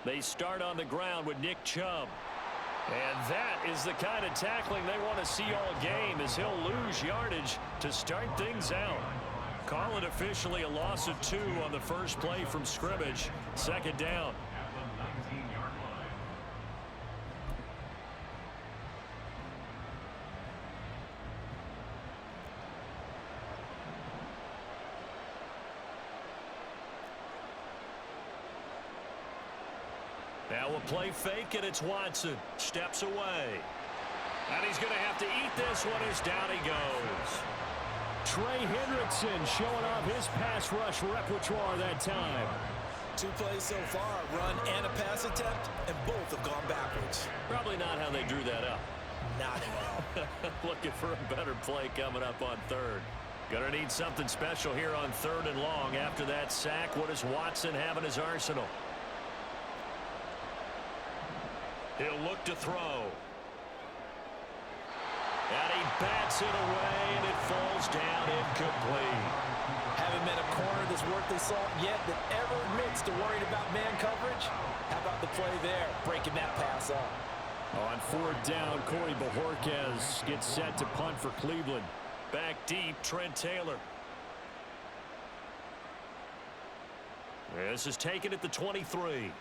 They start on the ground with Nick Chubb. And that is the kind of tackling they want to see all game, as he'll lose yardage to start things out. Call it officially a loss of 2 on the first play from scrimmage. Second down. Now a play fake, and it's Watson. Steps away. And he's going to have to eat this one as down he goes. Trey Hendrickson showing off his pass rush repertoire that time. 2 plays so far, run and a pass attempt, and both have gone backwards. Probably not how they drew that up. Not at all. Looking for a better play coming up on third. Gonna need something special here on 3rd and long. After that sack, what does Watson have in his arsenal? He'll look to throw. And he bats it away, and it falls down incomplete. Haven't met a corner that's worth the salt yet that ever admits to worrying about man coverage. How about the play there, breaking that pass up? On 4th down, Corey Bajorquez gets set to punt for Cleveland. Back deep, Trent Taylor. This is taken at the 23.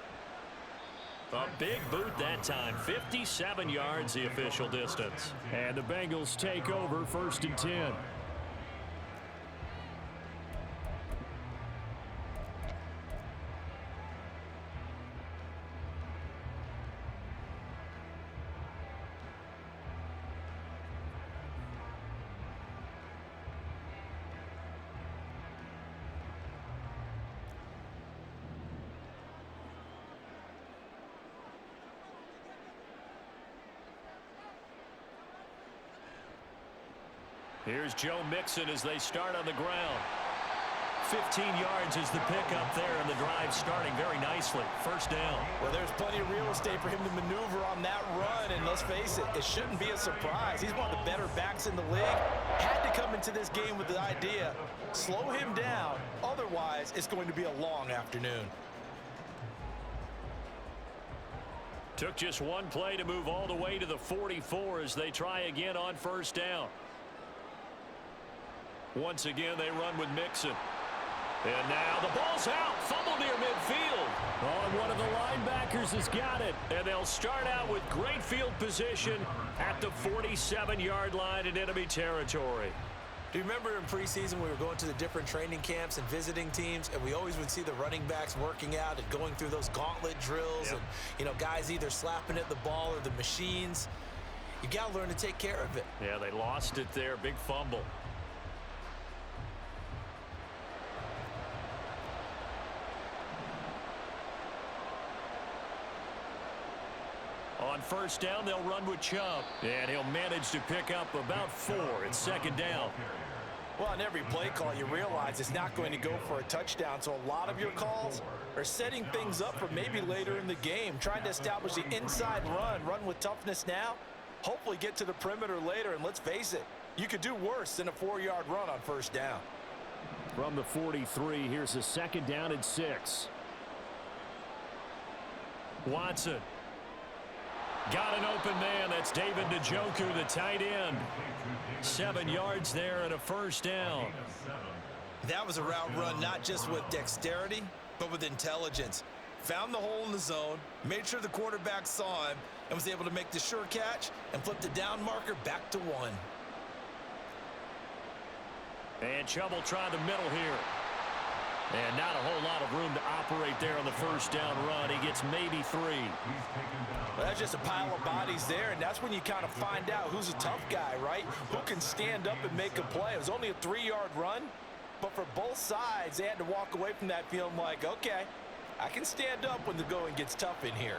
A big boot that time. 57 yards the official distance. And the Bengals take over 1st and 10. Here's Joe Mixon as they start on the ground. 15 yards is the pickup there, and the drive starting very nicely. 1st down. Well, there's plenty of real estate for him to maneuver on that run, and let's face it, it shouldn't be a surprise. He's one of the better backs in the league. Had to come into this game with the idea, slow him down, otherwise it's going to be a long afternoon. Took just one play to move all the way to the 44 as they try again on 1st down. Once again, they run with Mixon. And now the ball's out. Fumble near midfield. Oh, and one of the linebackers has got it. And they'll start out with great field position at the 47-yard line in enemy territory. Do you remember in preseason we were going to the different training camps and visiting teams, and we always would see the running backs working out and going through those gauntlet drills, and, you know, guys either slapping at the ball or the machines. You got to learn to take care of it. Yeah, they lost it there. Big fumble. On 1st down, they'll run with Chubb. And he'll manage to pick up about 4. It's 2nd down. Well, on every play call, you realize it's not going to go for a touchdown. So a lot of your calls are setting things up for maybe later in the game, trying to establish the inside run with toughness now, hopefully get to the perimeter later. And let's face it, you could do worse than a 4-yard run on 1st down. From the 43, here's a 2nd down and 6. Watson. Got an open man. That's David Njoku, the tight end. 7 yards there and a 1st down. That was a route run not just with dexterity, but with intelligence. Found the hole in the zone, made sure the quarterback saw him, and was able to make the sure catch and flip the down marker back to 1. And Chubb will try the middle here. And not a whole lot of room to operate there on the 1st down run. He gets maybe 3. Well, that's just a pile of bodies there, and that's when you kind of find out who's a tough guy, right? Who can stand up and make a play. It was only a 3-yard run, but for both sides, they had to walk away from that feeling like, okay, I can stand up when the going gets tough in here.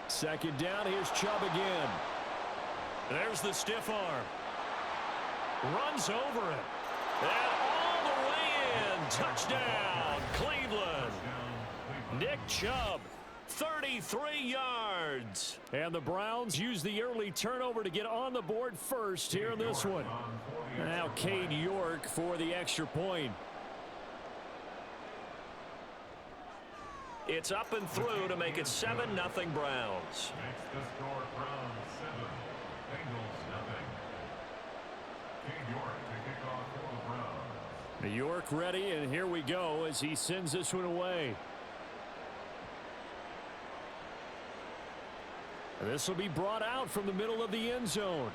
Second down, here's Chubb again. There's the stiff arm. Runs over it. And all the way in. Touchdown, Cleveland. Nick Chubb, 33 yards. And the Browns use the early turnover to get on the board first here in this one. Now Cade York for the extra point. It's up and through to make it 7-0 Browns. Makes the score Browns 7, Bengals nothing. Cade York to kick off for the Browns. York ready, and here we go as he sends this one away. This will be brought out from the middle of the end zone.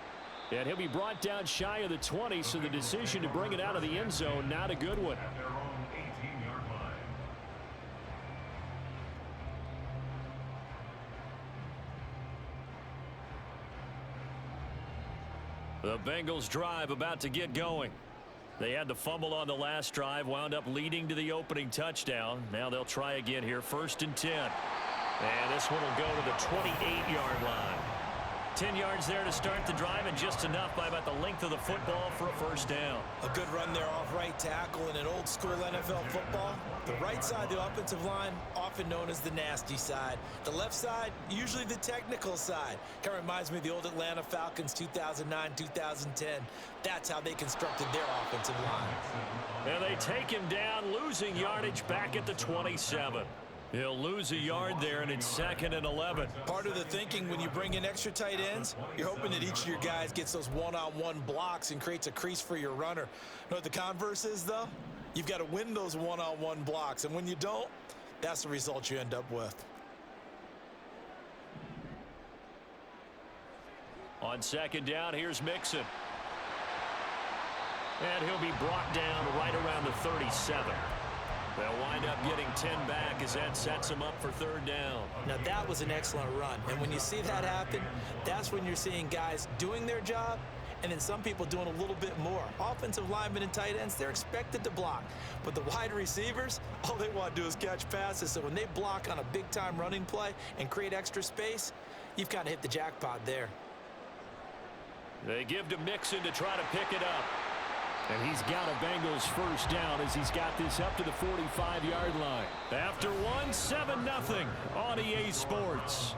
And he'll be brought down shy of the 20, so the decision to bring it out of the end zone, not a good one. At their own 18-yard line. The Bengals drive about to get going. They had the fumble on the last drive, wound up leading to the opening touchdown. Now they'll try again here, 1st and 10. And this one will go to the 28-yard line. 10 yards there to start the drive, and just enough by about the length of the football for a first down. A good run there off right tackle in an old school NFL football. The right side of the offensive line, often known as the nasty side. The left side, usually the technical side. Kind of reminds me of the old Atlanta Falcons 2009, 2010. That's how they constructed their offensive line. And they take him down, losing yardage back at the 27. He'll lose a yard there, and it's 2nd and 11. Part of the thinking when you bring in extra tight ends, you're hoping that each of your guys gets those one-on-one blocks and creates a crease for your runner. You know what the converse is, though? You've got to win those one-on-one blocks, and when you don't, that's the result you end up with. On 2nd down, here's Mixon. And he'll be brought down right around the 37. They'll wind up getting 10 back as that sets them up for 3rd down. Now, that was an excellent run. And when you see that happen, that's when you're seeing guys doing their job and then some people doing a little bit more. Offensive linemen and tight ends, they're expected to block. But the wide receivers, all they want to do is catch passes. So when they block on a big-time running play and create extra space, you've kind of hit the jackpot there. They give to Mixon to try to pick it up. And he's got a Bengals first down as he's got this up to the 45-yard line. After one, 7-0 on EA Sports.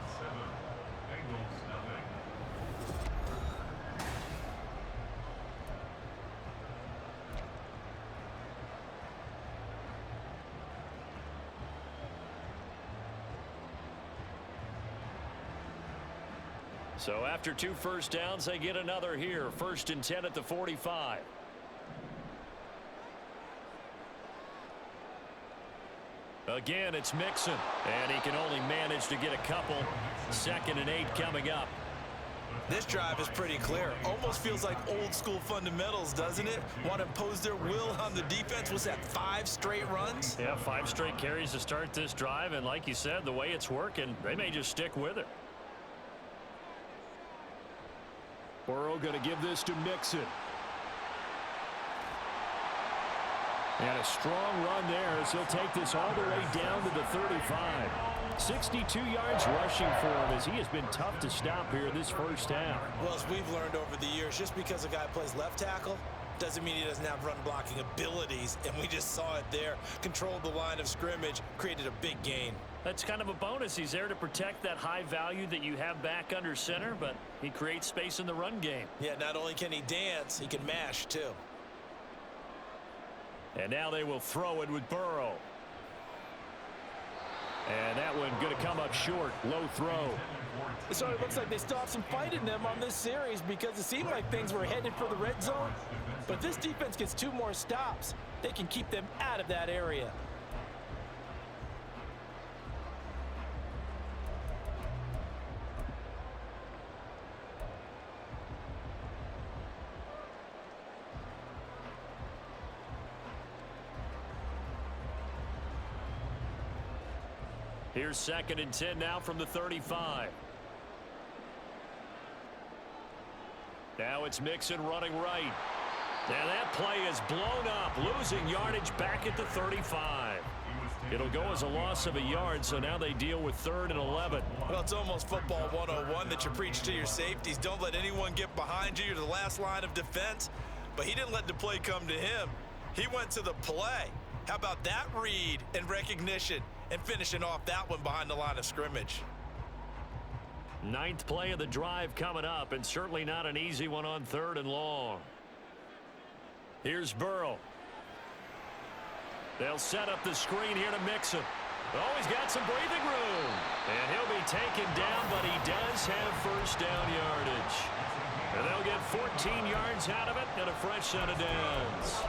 So after 2 first downs, they get another here. 1st and 10 at the 45. Again, it's Mixon, and he can only manage to get a couple. 2nd and 8 coming up. This drive is pretty clear. Almost feels like old school fundamentals, doesn't it? Want to impose their will on the defense. Was that 5 straight runs? Yeah, 5 straight carries to start this drive, and like you said, the way it's working, they may just stick with it. Burrow going to give this to Mixon. And a strong run there as he'll take this all the way down to the 35. 62 yards rushing for him as he has been tough to stop here this first half. Well, as we've learned over the years, just because a guy plays left tackle doesn't mean he doesn't have run blocking abilities, and we just saw it there. Controlled the line of scrimmage, created a big gain. That's kind of a bonus. He's there to protect that high value that you have back under center, but he creates space in the run game. Yeah, not only can he dance, he can mash too. And now they will throw it with Burrow. And that one going to come up short. Low throw. So it looks like they still have some fight in them on this series because it seemed like things were headed for the red zone. But if this defense gets 2 more stops, they can keep them out of that area. Here's 2nd and 10 now from the 35. Now it's Mixon running right. Now that play is blown up, losing yardage back at the 35. It'll go as a loss of a yard, so now they deal with 3rd and 11. Well, it's almost football 101 that you preach to your safeties. Don't let anyone get behind you. You're the last line of defense. But he didn't let the play come to him. He went to the play. How about that read and recognition? and finishing off that one behind the line of scrimmage. Ninth play of the drive coming up, and certainly not an easy one on 3rd and long. Here's Burrow. They'll set up the screen here to Mixon. Oh, he's got some breathing room. And he'll be taken down, but he does have first down yardage. And they'll get 14 yards out of it and a fresh set of downs.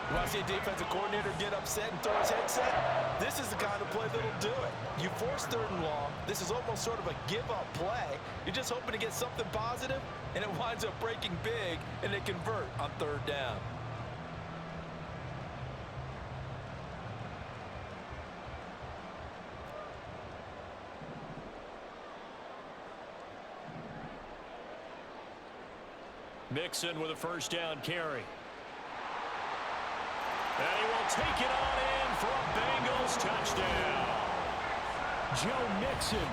You want to see a defensive coordinator get upset and throw his headset? This is the kind of play that'll do it. You force 3rd and long. This is almost sort of a give-up play. You're just hoping to get something positive, and it winds up breaking big, and they convert on 3rd down. Mixon with a first down carry. And he will take it on in for a Bengals touchdown. Joe Mixon.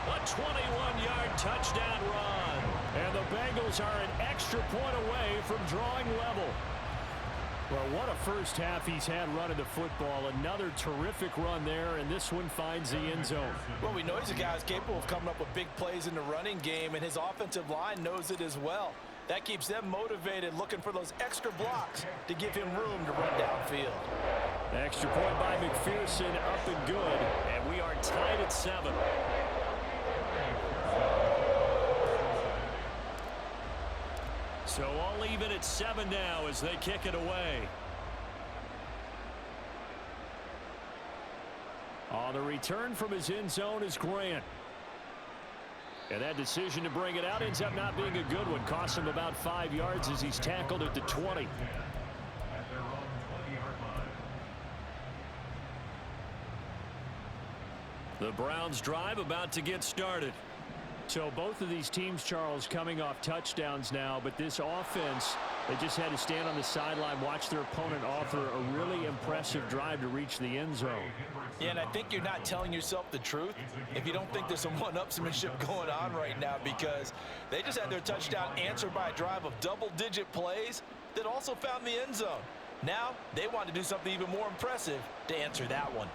A 21-yard touchdown run. And the Bengals are an extra point away from drawing level. Well, what a first half he's had running the football. Another terrific run there, and this one finds the end zone. Well, we know he's a guy who's capable of coming up with big plays in the running game, and his offensive line knows it as well. That keeps them motivated, looking for those extra blocks to give him room to run downfield. Extra point by McPherson, up and good. And we are tied at 7. So all even at 7 now as they kick it away. On the return from his end zone is Grant. And that decision to bring it out ends up not being a good one. Costs him about 5 yards as he's tackled at the 20. At their own 20-yard line. The Browns drive about to get started. So both of these teams, Charles, coming off touchdowns now, but this offense, they just had to stand on the sideline, watch their opponent offer a really impressive drive to reach the end zone. Yeah, and I think you're not telling yourself the truth if you don't think there's some one-upsmanship going on right now, because they just had their touchdown answered by a drive of double-digit plays that also found the end zone. Now they want to do something even more impressive to answer that one.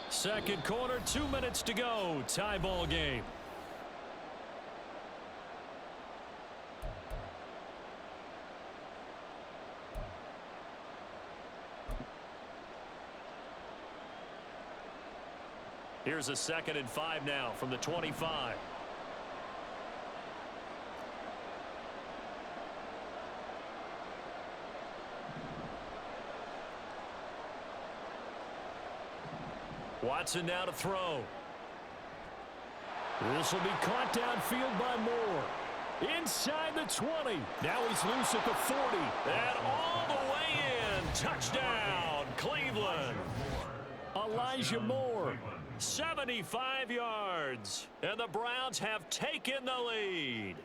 Second quarter, 2 minutes to go. Tie ball game. Here's a 2nd and 5 now from the 25. Watson now to throw. This will be caught downfield by Moore. Inside the 20. Now he's loose at the 40. And all the way in. Touchdown, Cleveland. Elijah Moore. 75 yards. And the Browns have taken the lead.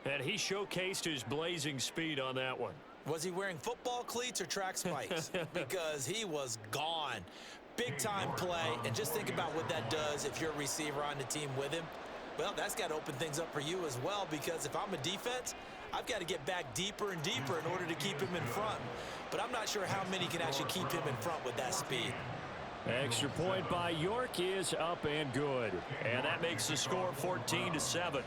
And he showcased his blazing speed on that one. Was he wearing football cleats or track spikes? Because he was gone. Big-time play, and just think about what that does if you're a receiver on the team with him. Well, that's got to open things up for you as well, because if I'm a defense, I've got to get back deeper and deeper in order to keep him in front. But I'm not sure how many can actually keep him in front with that speed. Extra point by York is up and good. And that makes the score 14-7.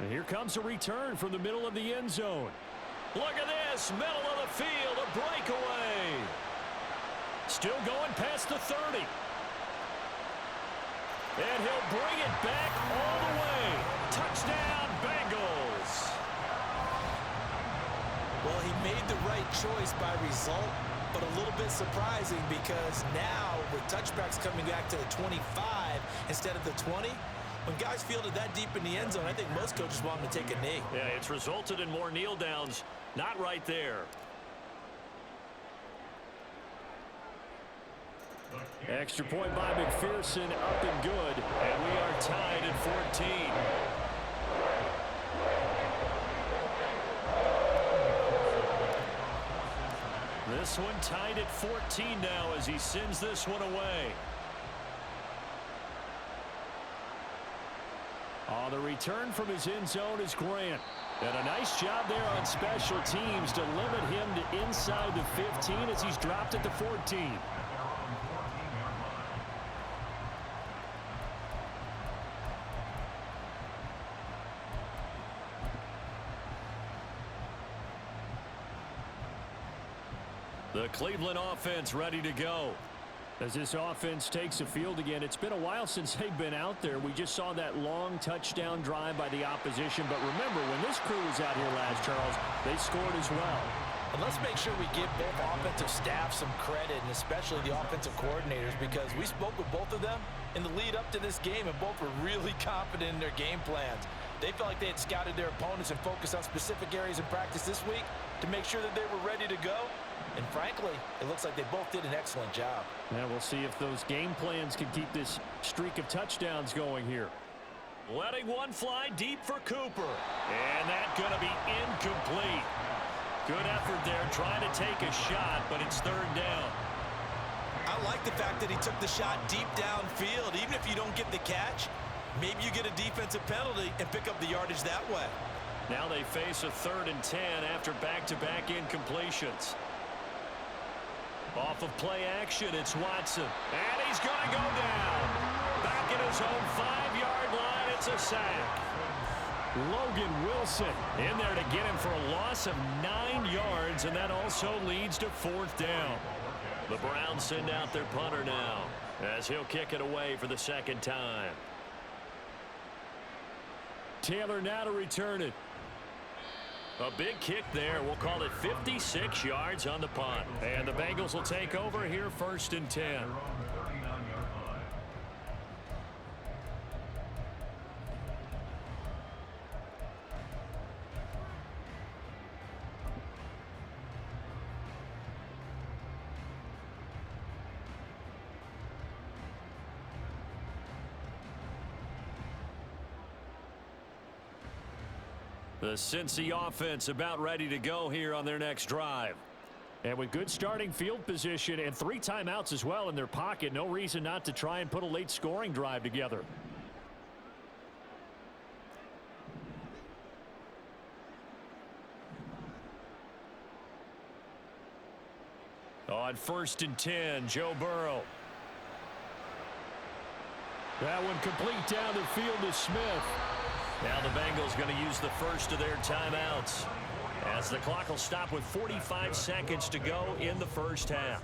And here comes a return from the middle of the end zone. Look at this, middle of the field, a breakaway. Still going past the 30. And he'll bring it back all the way. Touchdown, Bengals. Well, he made the right choice by result, but a little bit surprising because now with touchbacks coming back to the 25 instead of the 20, when guys fielded that deep in the end zone, I think most coaches want them to take a knee. Yeah, it's resulted in more kneel downs. Not right there. Extra point by McPherson, up and good. And we are tied at 14. This one tied at 14 now as he sends this one away. The return from his end zone is Grant. And a nice job there on special teams to limit him to inside the 15 as he's dropped at the 14. The Cleveland offense ready to go. As this offense takes the field again, it's been a while since they've been out there. We just saw that long touchdown drive by the opposition. But remember, when this crew was out here last, Charles, they scored as well. And let's make sure we give both offensive staffs some credit, and especially the offensive coordinators, because we spoke with both of them in the lead up to this game, and both were really confident in their game plans. They felt like they had scouted their opponents and focused on specific areas in practice this week to make sure that they were ready to go. And frankly, it looks like they both did an excellent job. Yeah, we'll see if those game plans can keep this streak of touchdowns going here. Letting one fly deep for Cooper. And that's going to be incomplete. Good effort there trying to take a shot, but it's third down. I like the fact that he took the shot deep downfield. Even if you don't get the catch, maybe you get a defensive penalty and pick up the yardage that way. Now they face a 3rd and 10 after back-to-back incompletions. Off of play action, it's Watson. And he's going to go down. Back at his own 5-yard line, it's a sack. Logan Wilson in there to get him for a loss of 9 yards, and that also leads to 4th down. The Browns send out their punter now as he'll kick it away for the 2nd time. Taylor now to return it. A big kick there. We'll call it 56 yards on the punt. And the Bengals will take over here 1st and 10. The Cincy offense about ready to go here on their next drive. And with good starting field position and 3 timeouts as well in their pocket, no reason not to try and put a late scoring drive together. On 1st and 10, Joe Burrow. That one complete down the field to Smith. Now the Bengals going to use the first of their timeouts as the clock will stop with 45 seconds to go in the first half.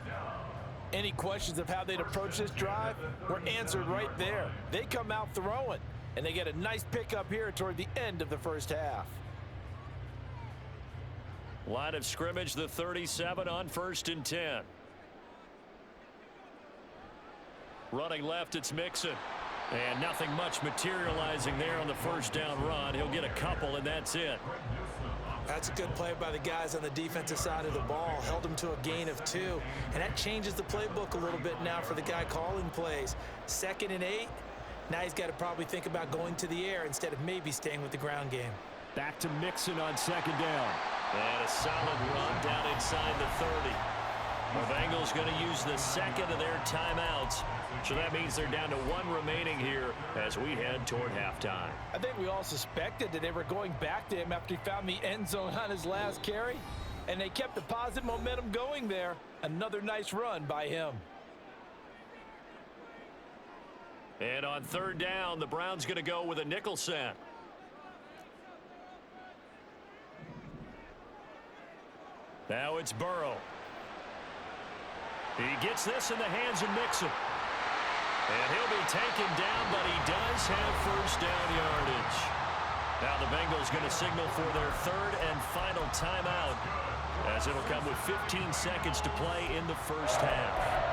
Any questions of how they'd approach this drive were answered right there. They come out throwing, and they get a nice pickup here toward the end of the first half. Line of scrimmage, the 37 on 1st and 10. Running left, it's Mixon. And nothing much materializing there on the first down run. He'll get a couple, and that's it. That's a good play by the guys on the defensive side of the ball. Held him to a gain of 2. And that changes the playbook a little bit now for the guy calling plays. 2nd and 8. Now he's got to probably think about going to the air instead of maybe staying with the ground game. Back to Mixon on 2nd down. And a solid run down inside the 30. The Bengals going to use the 2nd of their timeouts. So that means they're down to 1 remaining here as we head toward halftime. I think we all suspected that they were going back to him after he found the end zone on his last carry. And they kept the positive momentum going there. Another nice run by him. And on 3rd down, the Browns going to go with a nickel set. Now it's Burrow. He gets this in the hands of Mixon. And he'll be taken down, but he does have first down yardage. Now the Bengals going to signal for their 3rd and final timeout as it'll come with 15 seconds to play in the first half.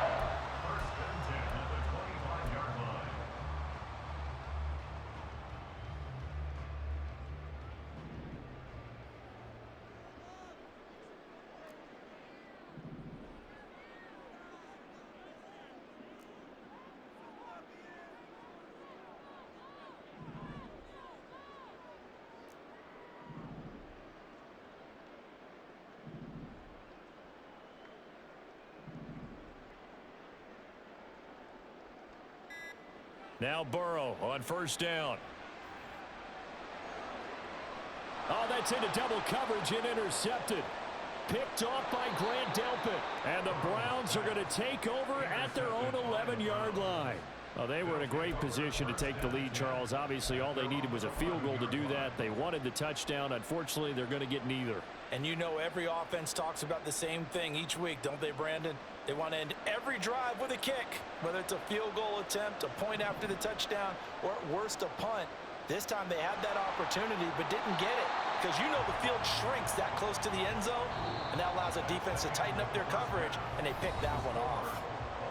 Now Burrow on first down. Oh, that's into double coverage and intercepted. Picked off by Grant Delpit. And the Browns are going to take over at their own 11-yard line. Well, they were in a great position to take the lead, Charles. Obviously, all they needed was a field goal to do that. They wanted the touchdown. Unfortunately, they're going to get neither. And you know every offense talks about the same thing each week, don't they, Brandon? They want to end every drive with a kick, whether it's a field goal attempt, a point after the touchdown, or at worst, a punt. This time they had that opportunity but didn't get it because you know the field shrinks that close to the end zone, and that allows a defense to tighten up their coverage, and they picked that one off.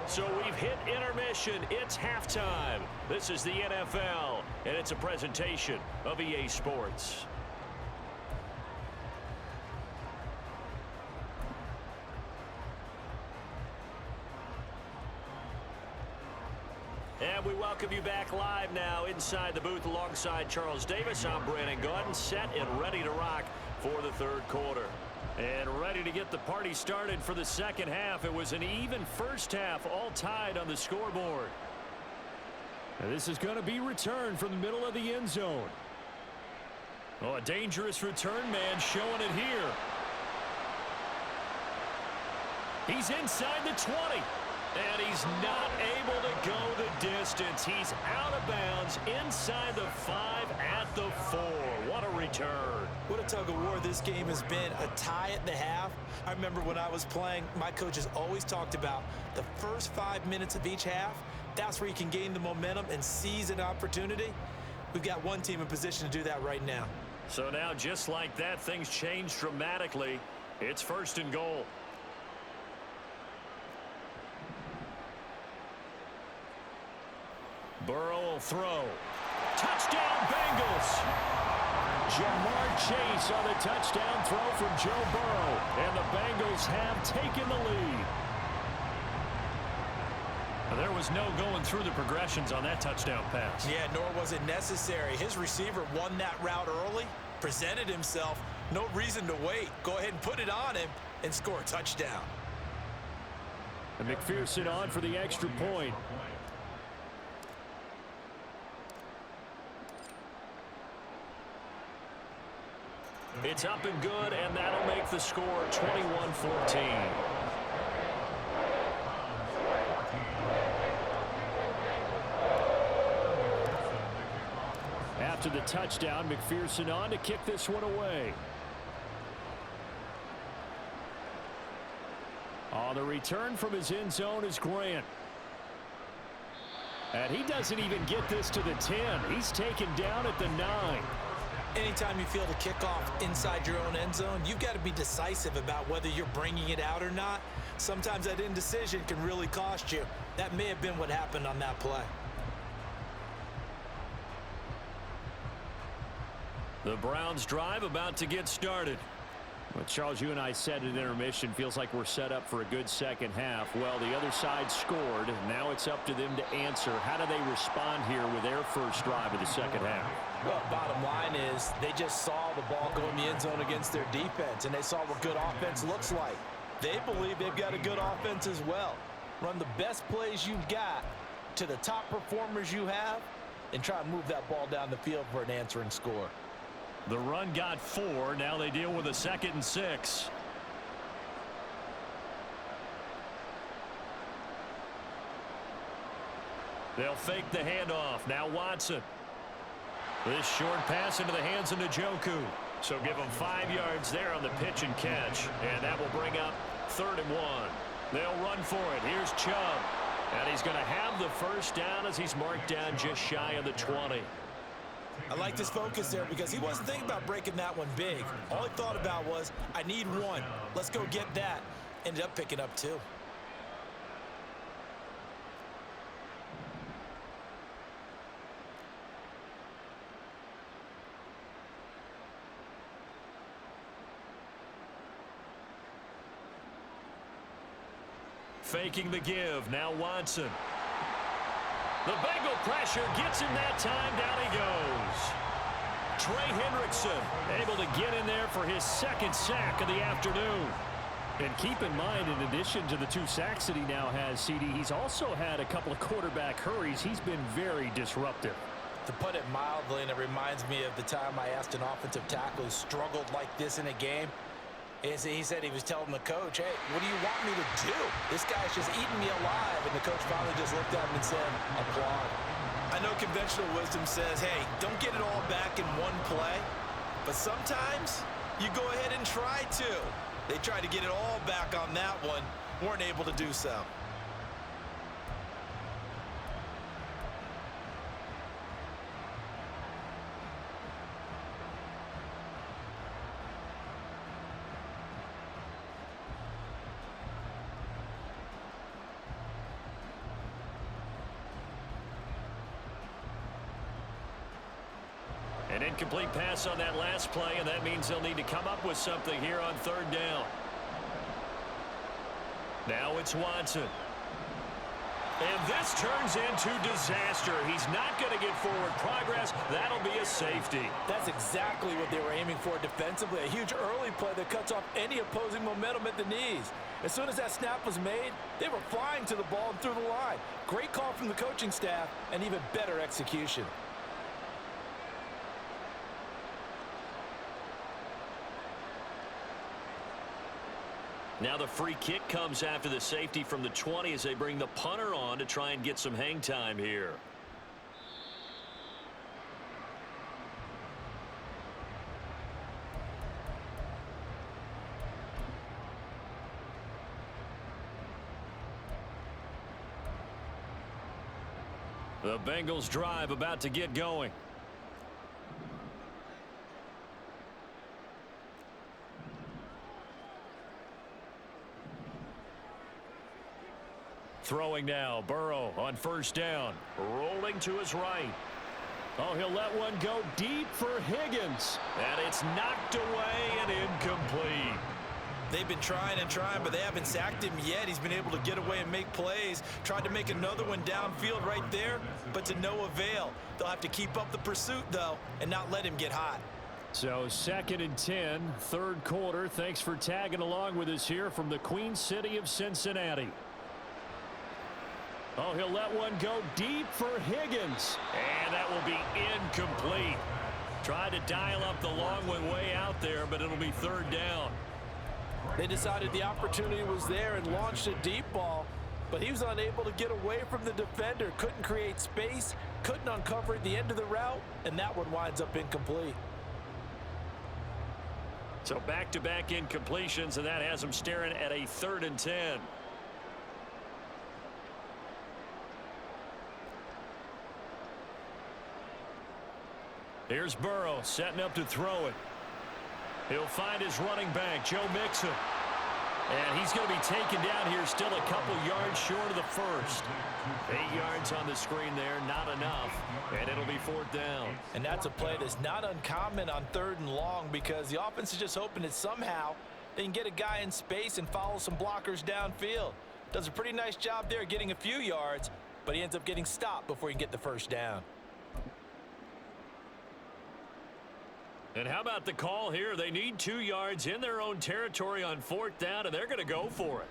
So we've hit intermission. It's halftime. This is the NFL, and it's a presentation of EA Sports. And we welcome you back live now inside the booth alongside Charles Davis. I'm Brandon Gaudin, set and ready to rock for the third quarter. And ready to get the party started for the second half. It was an even first half, all tied on the scoreboard. And this is going to be returned from the middle of the end zone. Oh, a dangerous return man showing it here. He's inside the 20. And he's not able to go the distance. He's out of bounds inside the 5 at the 4. What a return. What a tug of war this game has been. A tie at the half. I remember when I was playing, my coaches always talked about the first 5 minutes of each half. That's where you can gain the momentum and seize an opportunity. We've got one team in position to do that right now. So now, just like that, things change dramatically. It's first and goal. Burrow will throw. Touchdown, Bengals! Jamar Chase on the touchdown throw from Joe Burrow. And the Bengals have taken the lead. There was no going through the progressions on that touchdown pass. Yeah, nor was it necessary. His receiver won that route early, presented himself. No reason to wait. Go ahead and put it on him and score a touchdown. And McPherson on for the extra point. It's up and good, and that'll make the score 21-14. After the touchdown, McPherson on to kick this one away. On the return from his end zone is Grant. And he doesn't even get this to the 10. He's taken down at the 9. Anytime you feel the kickoff inside your own end zone, you've got to be decisive about whether you're bringing it out or not. Sometimes that indecision can really cost you. That may have been what happened on that play. The Browns drive about to get started. Well, Charles, you and I said at intermission, feels like we're set up for a good second half. Well, the other side scored. Now it's up to them to answer. How do they respond here with their first drive of the second half? Well, bottom line is they just saw the ball go in the end zone against their defense, and they saw what good offense looks like. They believe they've got a good offense as well. Run the best plays you've got to the top performers you have and try to move that ball down the field for an answering score. The run got 4. Now they deal with a 2nd and 6. They'll fake the handoff. Now Watson. This short pass into the hands of Njoku. So give them 5 yards there on the pitch and catch. And that will bring up 3rd and 1. They'll run for it. Here's Chubb. And he's going to have the first down as he's marked down just shy of the 20. I liked his focus there because he wasn't thinking about breaking that one big. All he thought about was, I need 1. Let's go get that. Ended up picking up 2. Faking the give. Now Watson. The Bengal pressure gets him that time. Down he goes. Trey Hendrickson able to get in there for his 2nd sack of the afternoon. And keep in mind, in addition to the 2 sacks that he now has, CD, he's also had a couple of quarterback hurries. He's been very disruptive. To put it mildly, and it reminds me of the time I asked an offensive tackle who struggled like this in a game. He said he was telling the coach, hey, what do you want me to do? This guy's just eating me alive. And the coach finally just looked at him and said, applaud. I know conventional wisdom says, hey, don't get it all back in one play. But sometimes you go ahead and try to. They tried to get it all back on that one, weren't able to do so. An incomplete pass on that last play, and that means they'll need to come up with something here on 3rd down. Now it's Watson. And this turns into disaster. He's not going to get forward progress. That'll be a safety. That's exactly what they were aiming for defensively. A huge early play that cuts off any opposing momentum at the knees. As soon as that snap was made, they were flying to the ball and through the line. Great call from the coaching staff and even better execution. Now the free kick comes after the safety from the 20 as they bring the punter on to try and get some hang time here. The Bengals drive about to get going. Throwing now, Burrow on 1st down, rolling to his right. Oh, he'll let one go deep for Higgins, and it's knocked away and incomplete. They've been trying and trying, but they haven't sacked him yet. He's been able to get away and make plays. Tried to make another one downfield right there, but to no avail. They'll have to keep up the pursuit, though, and not let him get hot. So 2nd and 10, 3rd quarter. Thanks for tagging along with us here from the Queen City of Cincinnati. Oh, he'll let one go deep for Higgins. And that will be incomplete. Tried to dial up the long one way out there, but it'll be 3rd down. They decided the opportunity was there and launched a deep ball, but he was unable to get away from the defender. Couldn't create space, couldn't uncover at the end of the route, and that one winds up incomplete. So back-to-back incompletions, and that has them staring at a 3rd and 10. Here's Burrow setting up to throw it. He'll find his running back, Joe Mixon. And he's going to be taken down here, still a couple yards short of the first. 8 yards on the screen there, not enough. And it'll be 4th down. And that's a play that's not uncommon on 3rd and long because the offense is just hoping that somehow they can get a guy in space and follow some blockers downfield. Does a pretty nice job there getting a few yards, but he ends up getting stopped before he can get the 1st down. And how about the call here? They need 2 yards in their own territory on 4th down, and they're going to go for it.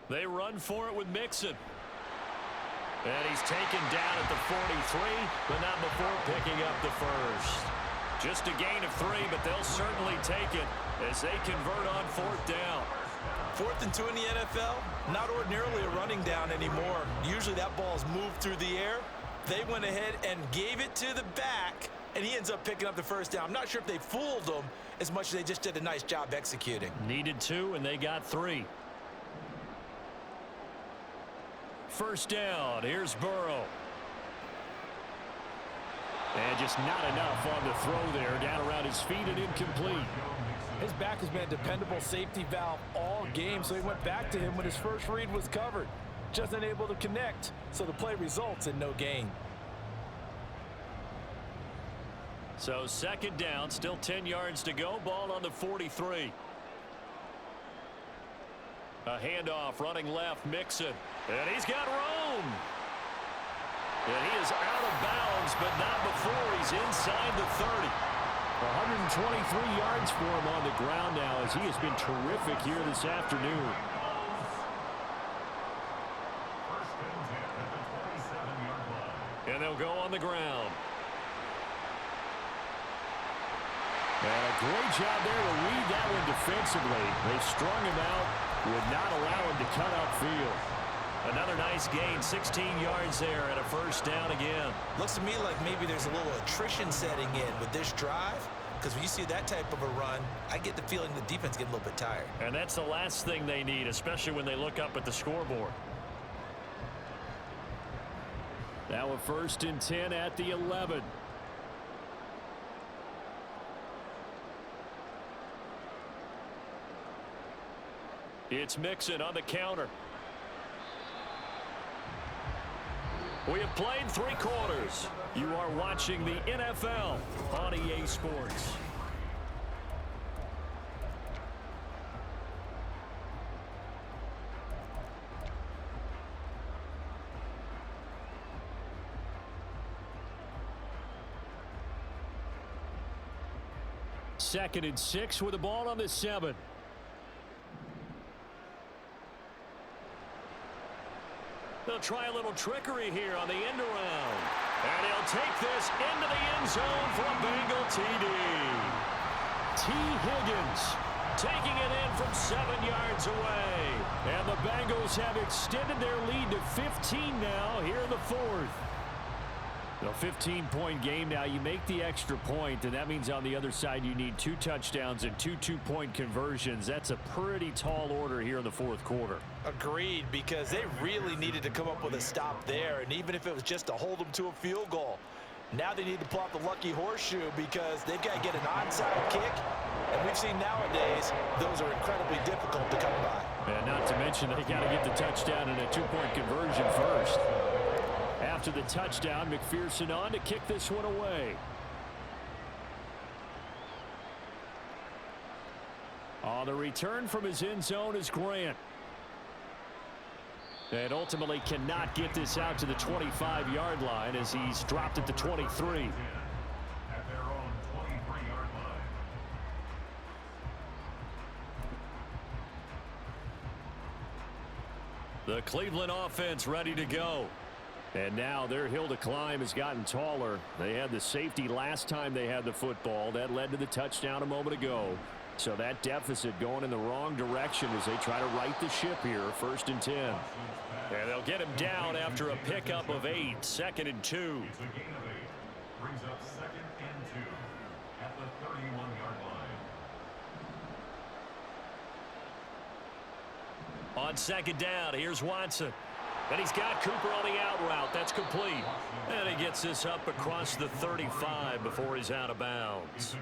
They run for it with Mixon. And he's taken down at the 43, but not before picking up the first. Just a gain of 3, but they'll certainly take it as they convert on 4th down. 4th and 2 in the NFL, not ordinarily a running down anymore. Usually that ball is moved through the air. They went ahead and gave it to the back, and he ends up picking up the 1st down. I'm not sure if they fooled him as much as they just did a nice job executing. Needed 2, and they got 3. 1st down. Here's Burrow. And just not enough on the throw there. Down around his feet and incomplete. His back has been a dependable safety valve all game, so he went back to him when his first read was covered. Just unable to connect, so the play results in no gain. So 2nd down, still 10 yards to go. Ball on the 43. A handoff, running left, Mixon. And he's got room. And he is out of bounds, but not before he's inside the 30. 123 yards for him on the ground now, as he has been terrific here this afternoon. And they'll go on the ground. And a great job there to read that one defensively. They strung him out, would not allow him to cut upfield. Another nice gain, 16 yards there, and a first down again. Looks to me like maybe there's a little attrition setting in with this drive, because when you see that type of a run, I get the feeling the defense getting a little bit tired. And that's the last thing they need, especially when they look up at the scoreboard. Now a 1st and 10 at the 11. It's Mixon on the counter. We have played 3 quarters. You are watching the NFL on EA Sports. Second and 6 with the ball on the 7. They'll try a little trickery here on the end around. And he'll take this into the end zone for a Bengal TD. T. Higgins Taking it in from 7 yards away. And the Bengals have extended their lead to 15 now here in the 4th. A 15-point game now. You make the extra point, and that means on the other side you need 2 touchdowns and 2 two-point conversions. That's a pretty tall order here in the 4th quarter. Agreed, because they really needed to come up with a stop there, and even if it was just to hold them to a field goal. Now they need to pull out the lucky horseshoe because they've got to get an onside kick, and we've seen nowadays those are incredibly difficult to come by. And not to mention they got to get the touchdown and a 2-point conversion first. After the touchdown, McPherson on to kick this one away. On the return from his end zone is Grant. And ultimately cannot get this out to the 25-yard line as he's dropped at the 23. At their own 23-yard line. The Cleveland offense ready to go. And now their hill to climb has gotten taller. They had the safety last time they had the football. That led to the touchdown a moment ago. So that deficit going in the wrong direction as they try to right the ship here. 1st and 10. And they'll get him down after a pickup of 8. 2nd and 2. It's a gain of 8. Brings up 2nd and 2 at the 31-yard line. On 2nd down, here's Watson. And he's got Cooper on the out route. That's complete. And he gets this up across the 35 before he's out of bounds.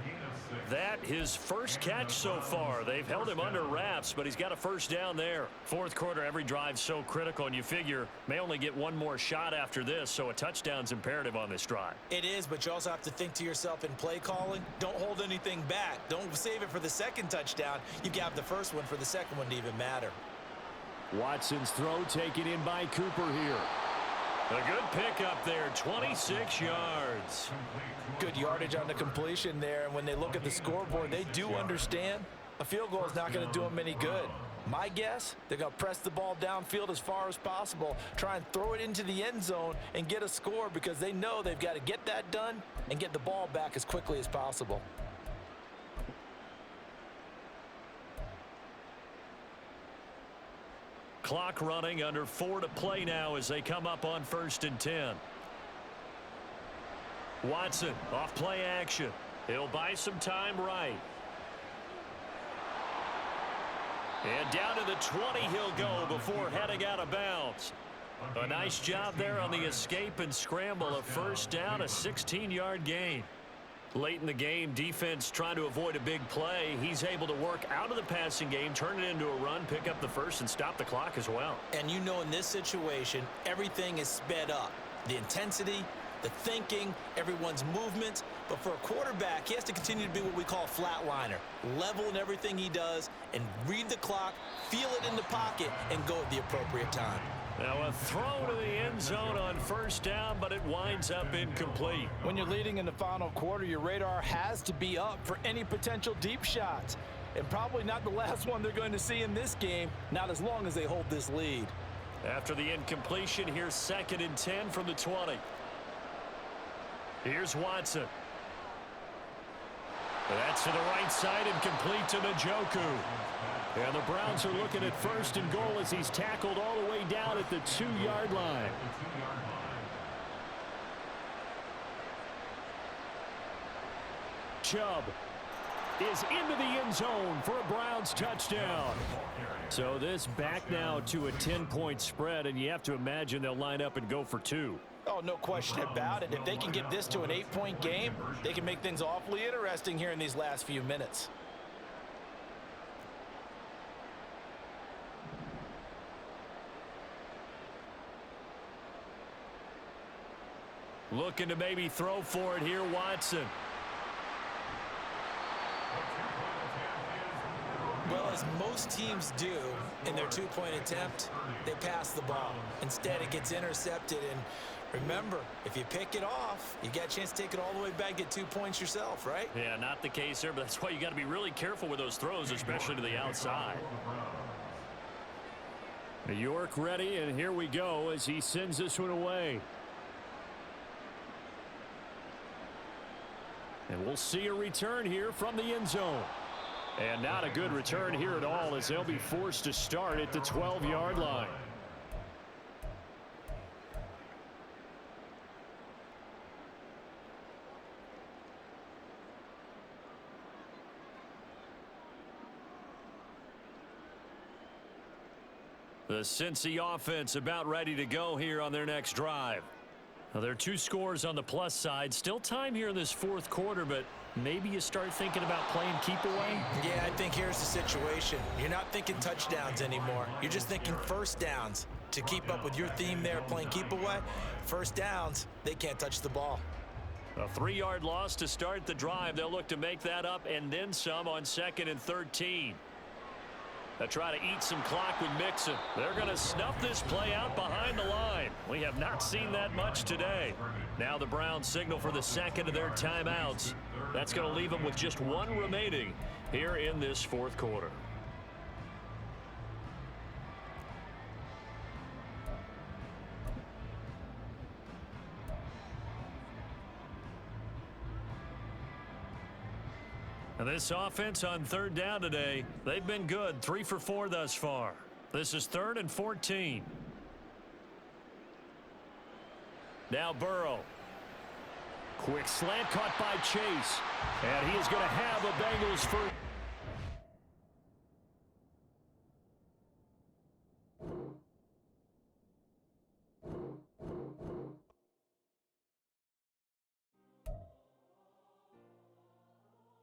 That his first catch so far. They've held him under wraps, but he's got a first down there. 4th quarter, every drive's so critical, and you figure may only get one more shot after this, so a touchdown's imperative on this drive. It is, but you also have to think to yourself in play calling, don't hold anything back. Don't save it for the 2nd touchdown. You've got the first one for the 2nd one to even matter. Watson's throw taken in by Cooper here. A good pickup there, 26 yards. Good yardage on the completion there, and when they look at the scoreboard, they do understand a field goal is not going to do them any good. My guess, they're going to press the ball downfield as far as possible, try and throw it into the end zone and get a score because they know they've got to get that done and get the ball back as quickly as possible. Clock running, under 4 to play now as they come up on 1st and 10. Watson off play action. He'll buy some time right. And down to the 20 he'll go before heading out of bounds. A nice job there on the escape and scramble. A first down, a 16-yard gain. Late in the game, defense trying to avoid a big play. He's able to work out of the passing game, turn it into a run, pick up the first, and stop the clock as well. And you know in this situation, everything is sped up. The intensity, the thinking, everyone's movements. But for a quarterback, he has to continue to be what we call a flatliner. Level in everything he does and read the clock, feel it in the pocket, and go at the appropriate time. Now a throw to the end zone on first down, but it winds up incomplete. When you're leading in the final quarter, your radar has to be up for any potential deep shots. And probably not the last one they're going to see in this game, not as long as they hold this lead. After the incompletion, here's 2nd and 10 from the 20. Here's Watson. That's to the right side and complete to Njoku. And the Browns are looking at 1st and goal as he's tackled all the way down at the 2-yard line. Chubb is into the end zone for a Browns touchdown. So this back now to a 10-point spread, and you have to imagine they'll line up and go for 2. Oh, no question about it. If they can get this to an 8-point game, they can make things awfully interesting here in these last few minutes. Looking to maybe throw for it here, Watson. Well, as most teams do in their 2-point attempt, they pass the ball. Instead, it gets intercepted. And remember, if you pick it off, you got a chance to take it all the way back, get 2 points yourself, right? Yeah, not the case there, but that's why you got to be really careful with those throws, especially to the outside. York ready, and here we go as he sends this one away. And we'll see a return here from the end zone. And not a good return here at all as they'll be forced to start at the 12-yard line. The Cincy offense about ready to go here on their next drive. Now, there are 2 scores on the plus side. Still time here in this 4th quarter, but maybe you start thinking about playing keep away? Yeah, I think here's the situation. You're not thinking touchdowns anymore. You're just thinking first downs. To keep up with your theme there, playing keep away, first downs, they can't touch the ball. A 3-yard loss to start the drive. They'll look to make that up and then some on 2nd and 13. They'll try to eat some clock with Mixon. They're going to snuff this play out behind the line. We have not seen that much today. Now the Browns signal for the 2nd of their timeouts. That's going to leave them with just 1 remaining here in this 4th quarter. And this offense on 3rd down today, they've been good. 3 for 4 thus far. This is 3rd and 14. Now Burrow. Quick slant caught by Chase. And he is going to have a Bengals first.